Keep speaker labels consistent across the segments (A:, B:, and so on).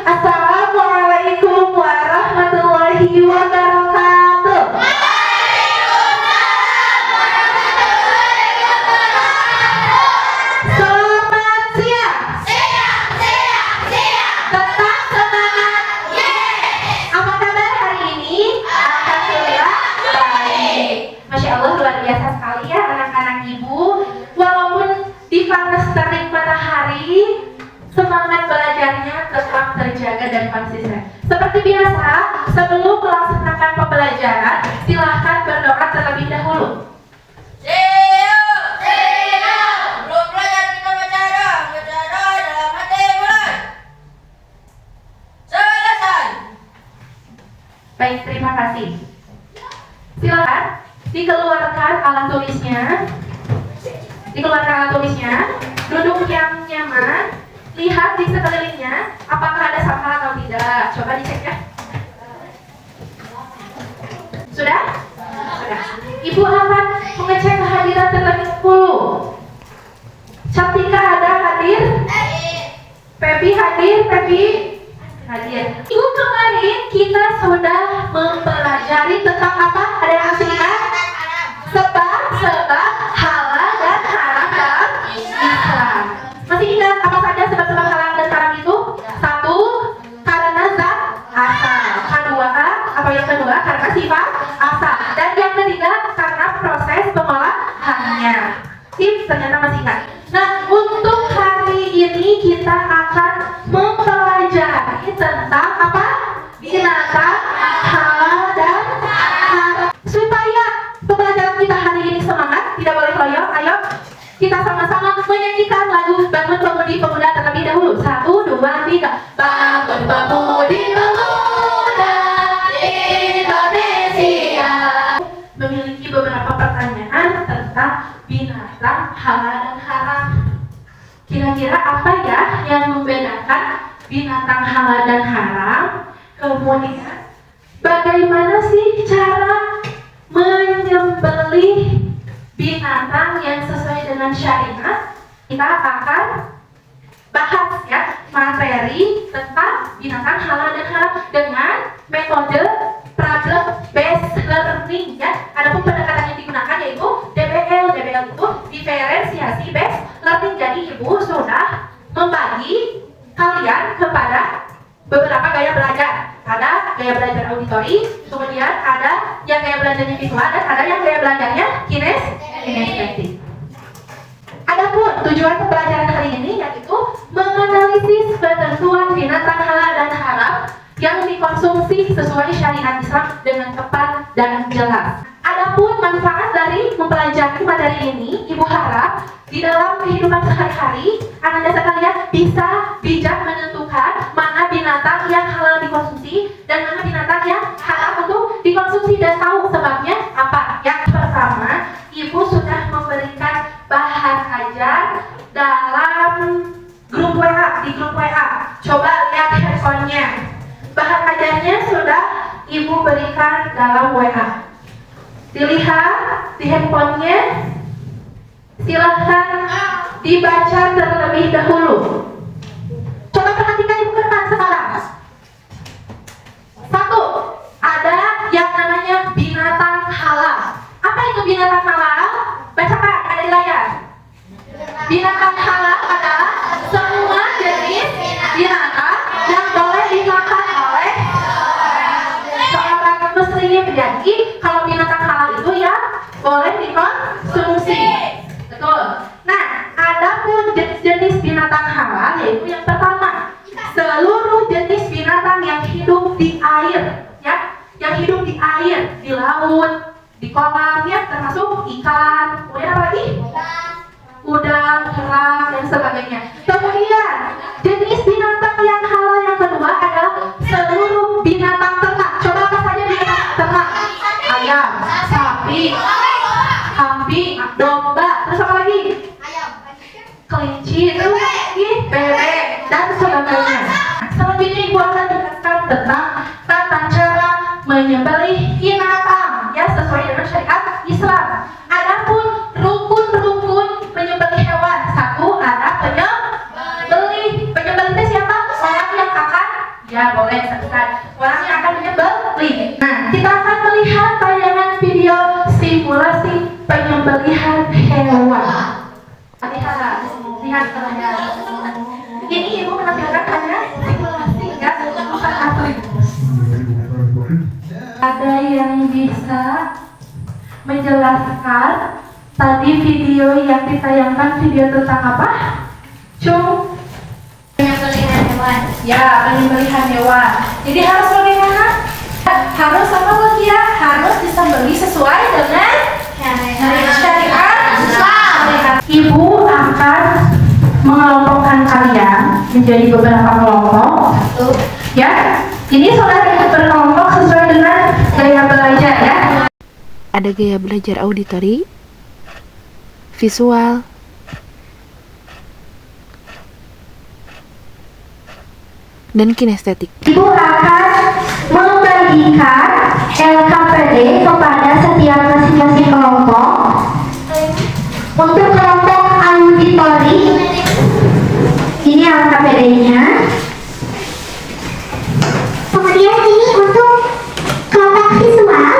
A: Assalamualaikum warahmatullahi wabarakatuh. Selamat siang. Tetap semangat. Apa kabar hari ini? Alhamdulillah baik. Masya Allah, luar biasa sekali ya anak-anak ibu. Walaupun dipanas terik matahari, semangat belajarnya tetap terjaga dan konsisten. Seperti biasa, sebelum melaksanakan pembelajaran, silahkan berdoa terlebih dahulu.
B: Belum belajar kita baca doa dalam hati mulai. Selesai.
A: Baik, terima kasih. Silahkan dikeluarkan alat tulisnya. Duduk yang nyaman. Lihat di sekelilingnya, apakah ada sampah atau tidak. Coba dicek ya. Sudah? Sudah. Ibu akan mengecek kehadiran terlebih dahulu. Cantika ada hadir? Pepi hadir? Hadir. Ibu, kemarin kita sudah mempelajari tentang apa? Ada yang masih ingat? Sebab halal dan haram dalam Islam. Masih ingat apa saja sebab-sebab halal dan haram itu? Satu, karena zat asal. Yang kedua, karena sifat asal. Dan yang ketiga, karena proses pengolahannya. Ternyata masih ingat. Nah, untuk hari ini kita akan mempelajari tentang apa? Binatang halal dan haram. Supaya pembelajaran kita hari ini semangat, tidak boleh loyo. Ayo kita sama-sama menyanyikan lagu Bangun Pemudi Pemuda terlebih dahulu. 1, 2, 3. Bangun Pemudi Pemuda Indonesia. Memiliki beberapa pertanyaan tentang binatang halal dan haram. Kira-kira apa ya yang membedakan binatang halal dan haram? Kemudian bagaimana sih cara menyembelih binatang yang sesuai dengan syariat? Kita akan bahas ya materi tentang binatang halal dan haram dengan metode problem based learning ya. Adapun pendekatan yang digunakan yaitu DBL. DBL itu diferensiasi based learning. Jadi ibu sudah membagi kalian kepada beberapa gaya belajar. Ada gaya belajar auditori, kemudian ada yang gaya belajarnya visual, dan ada yang gaya belajarnya kinestetik. Adapun tujuan pembelajaran hari ini yaitu menganalisis ketentuan binatang halal dan haram yang dikonsumsi sesuai syariat Islam dengan tepat dan jelas. Adapun manfaat dari mempelajari materi ini, ibu harap di dalam kehidupan sehari-hari anak sekalian bisa bijak menentukan mana binatang yang halal dikonsumsi dan mana binatang yang haram untuk dikonsumsi, dan tahu sebabnya apa. Yang pertama, ibu sudah memberikan bahan ajar dalam grup WA, di grup WA. Coba lihat handphonenya. Bahan ajarnya sudah ibu berikan dalam WA. Dilihat di handphonenya. Silahkan dibaca terlebih dahulu. Coba perhatikan ibu ke depan sekarang. 1. Ada yang namanya binatang halal. Apa itu binatang halal? Bacakan, ada di layar. Binatang halal adalah semua jenis binatang yang boleh dimakan oleh seorang muslim. Jadi kalau binatang halal itu ya boleh dikonsumsi. Betul. Nah, adapun jenis-jenis binatang halal yaitu yang pertama, seluruh jenis binatang yang hidup di air, ya, yang hidup di air, di laut, di kolam, ya, termasuk ikan, kemudian apa lagi? Udang, kerang, dan sebagainya. Kemudian jenis binatang yang halal yang kedua adalah seluruh binatang ternak. Coba apa saja binatang ternak? Ayam, sapi, kambing, domba, terus apa lagi? Kelinci, terus lagi bebek, dan sebagainya. Selanjutnya ibu akan jelaskan tentang tata cara menyembelih binatang ya sesuai dengan syariat Islam. Adapun rukun-rukun menyembelih hewan, 1 ada penyembelih. Penyembelih itu siapa? Orang yang akan penyembelihan hewan. Lihat ke layar. Ini ibu menampilkan hanya simulasi ya, bukan asli. Ada yang bisa menjelaskan tadi video yang ditayangkan video tentang apa? Cung?
B: Penyembelihan hewan.
A: Ya, penyembelihan hewan. Jadi harus bagaimana? Harus apa lagi ya? Harus disembelih sesuai dengan syariat Islam. Ibu akan mengelompokkan kalian menjadi beberapa kelompok. Ya, ini saudara berkelompok sesuai dengan gaya belajar ya.
C: Ada gaya belajar auditori, visual, dan kinestetik.
D: Ibu akan membagikan LKPD kepada setiap masing-masing kelompok. Untuk kelompok auditori, ini LKPD-nya. Kemudian ini untuk kelompok visual.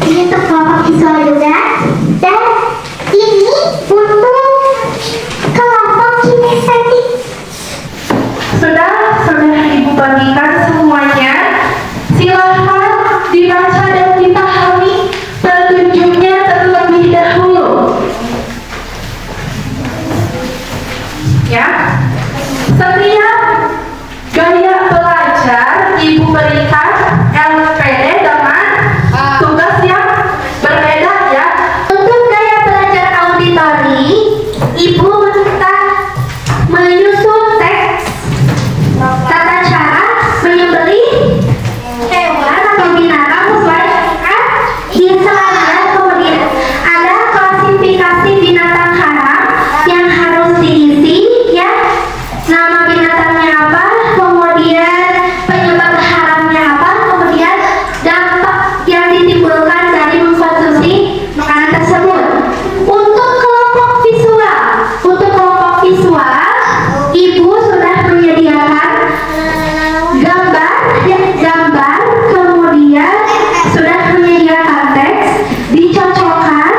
D: Ini untuk kelompok visual juga. Dan ini untuk kelompok kinestetik.
A: Sudah ibu bagikan semuanya. Silahkan dibaca dan dipahami petunjuknya terlebih dahulu. Ya, setiap gaya belajar ibu berikan LPD dengan tugas yang berbeda ya.
D: Untuk gaya belajar auditori, ibu meminta menyusun teks tata cara menyembelih hewan atau binatang sesuai syariat Islam. Kemudian ada klasifikasi binatang haram yang harus diisi ya, nama binatangnya apa, kemudian penyebab haramnya apa, kemudian dampak yang ditimbulkan dari mengkonsumsi makanan tersebut. Untuk kelompok visual, ibu sudah menyediakan gambar, kemudian sudah menyediakan teks, dicocokkan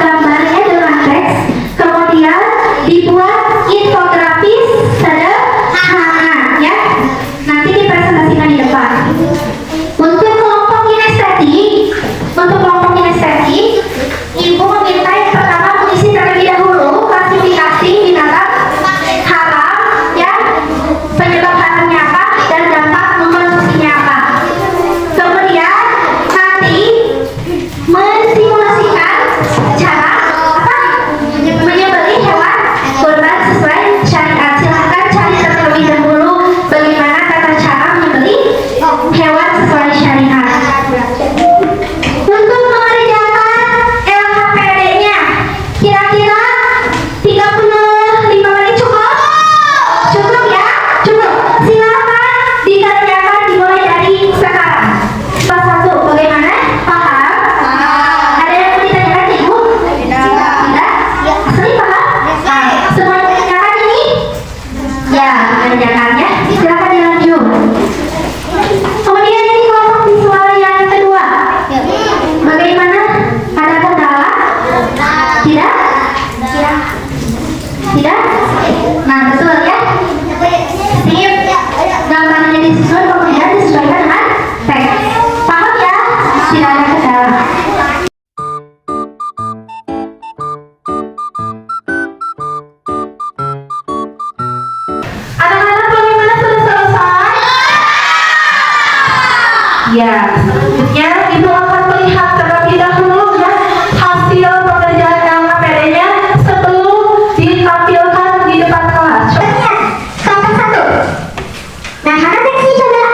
D: gambarnya dengan teks, kemudian dibuat infografis sederhana ya, nanti dipresentasikan di depan. Untuk kelompok kinestetik, ibu meminta yang pertama mengisi terlebih dahulu klasifikasi binatang haram ya, penyebab haramnya apa dan dampak mengkonsumsinya apa. Kemudian nanti mensimulasikan cara apa, menyembelih hewan kurban sesuai syariat. Silahkan cari terlebih dahulu bagaimana tata cara menyembelih hewan sesuai syariat. Untuk mengerjakan LHPD-nya, kira-kira 35 menit cukup? Cukup ya? Cukup. Silakan dikerjakan dimulai dari sekarang. Kelas 1, bagaimana? Paham? Ada yang mau ditanyakan ibu? Tidak? Asli paham? Semua mengerjakan ini? Ya, mengerjakannya. Silakan dilanjut. Kemudian ini kelompok visual yang kedua. Bagaimana? Ada kendala? Tidak? Tidak? Nah, betul ya? Sip. Gambarnya disusun, kemudian disesuaikan dengan teks. Paham ya? Tidak ada kendala.
A: Anak-anak bagaimana, sudah selesai? Ya, selanjutnya ibu akan melihat terlebih dahulu ya hasil pekerjaan LKPD-nya sebelum ditampilkan di depan kelas.
D: Kelompok 1. Nah, mana teksnya coba?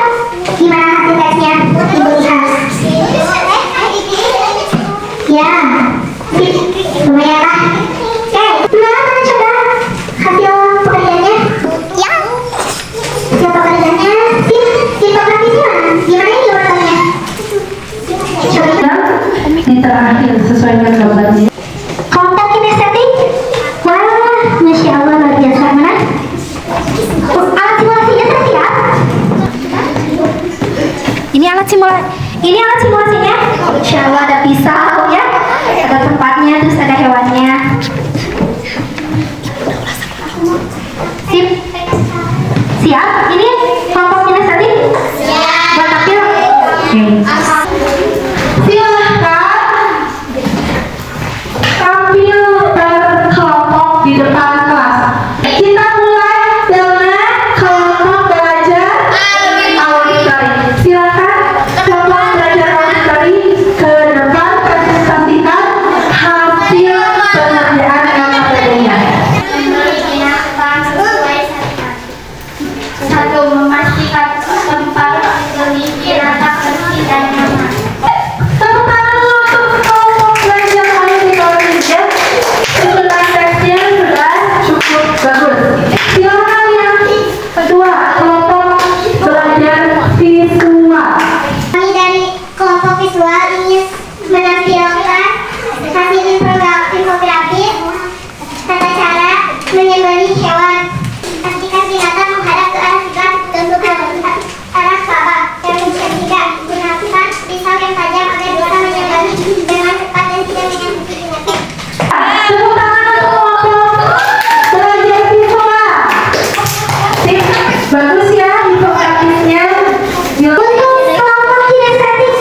D: Gimana hasil teksnya? Ibu lihat. Ya, lumayan lah. Mana coba hasil pekerjaannya? Ya. Hasil pekerjaannya, infografisnya gimana ini urutannya? Coba.
A: Dan di terakhir sesuai dengan gambarnya.
D: Kelompok kinestetik. Wah, Masya Allah, luar biasa. Mana? Alat simulasinya tersiap? Ini alat simulasinya. ingin menampilkan hasil infografis tata cara menyembelih hewan. Pastikan binatang menghadap ke arah kiblat dan bukan arah Ka'bah. Yang ketiga, gunakan pisau yang tajam agar bisa menyembelih dengan cepat dan tidak menyakiti binatang.
A: Tepuk tangan untuk kelompok belajar visual. Sip, bagus ya infografisnya.
D: Untuk kelompok kinestetik,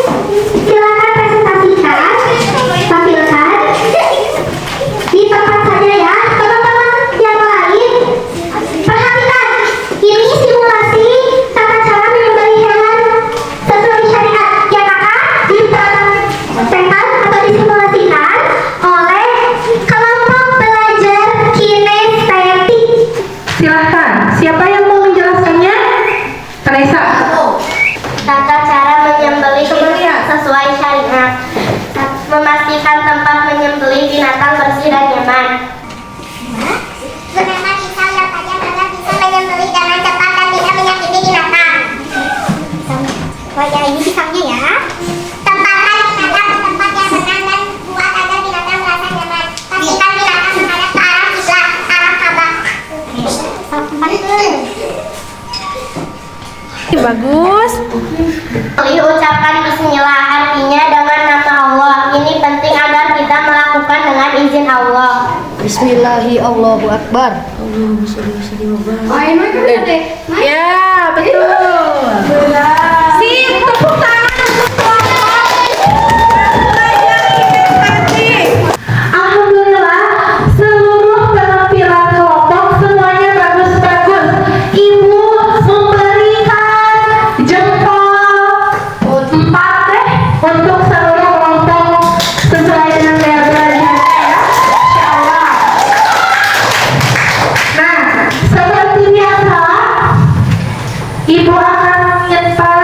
D: silakan presentasikan, tampilkan di tempat saja ya. Teman-teman yang lain, perhatikan, ini simulasi tata cara menyembelih hewan sesuai syariat yang akan dipraktekkan atau disimulasikan oleh kelompok belajar kinestetik.
A: Silahkan, siapa yang mau menjelaskannya? Teresa.
D: Tata cara menyembelih sesuai syariat. Memastikan tempat menyembelih binatang bersih dan nyaman. Gunakan pisau yang tajam agar bisa menyembelih dengan cepat dan tidak menyakiti binatang. Oh ya, ini pisaunya ya. Tempatkan binatang di tempat yang tenang dan buat agar binatang merasa nyaman. Pastikan binatang menghadap ke arah kiblat, arah Ka'bah.
C: Bagus.
D: Ucapkan bismillah, artinya dengan nama Allah. Ini penting agar kita melakukan dengan izin Allah.
E: Bismillahi Allahu Akbar.
C: Ya, betul.
A: Sip, tepuk tangan untuk kelompok belajar kinestetik. Alhamdulillah, seluruh penampilan kelompok semuanya bagus-bagus. Ibu memberikan jempol 4 deh untuk seluruh kelompok sesuai dengan gaya belajarnya ya. Insyaallah. Nah, seperti biasa, Ibu akan menginspirasi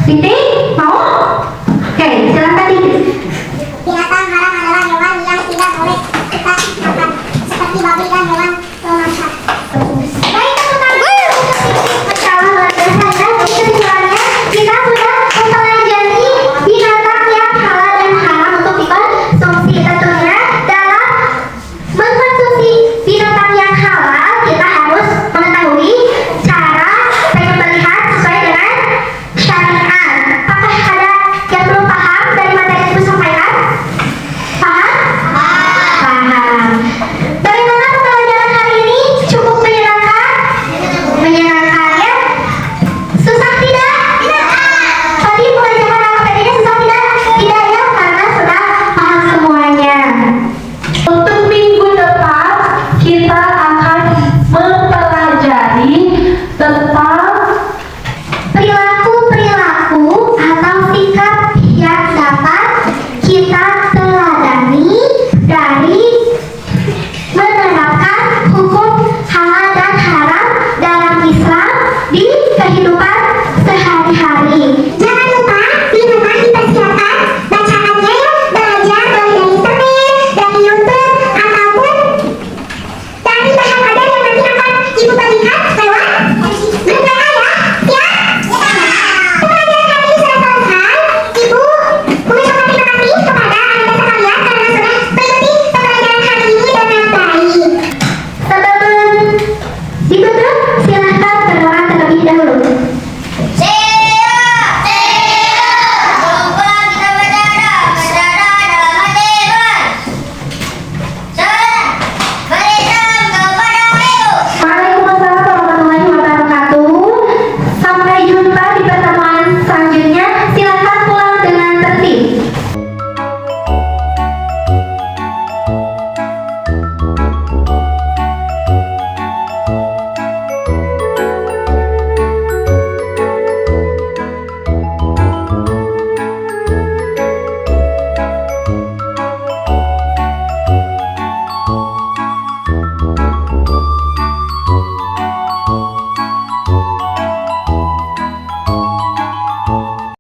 D: Titik.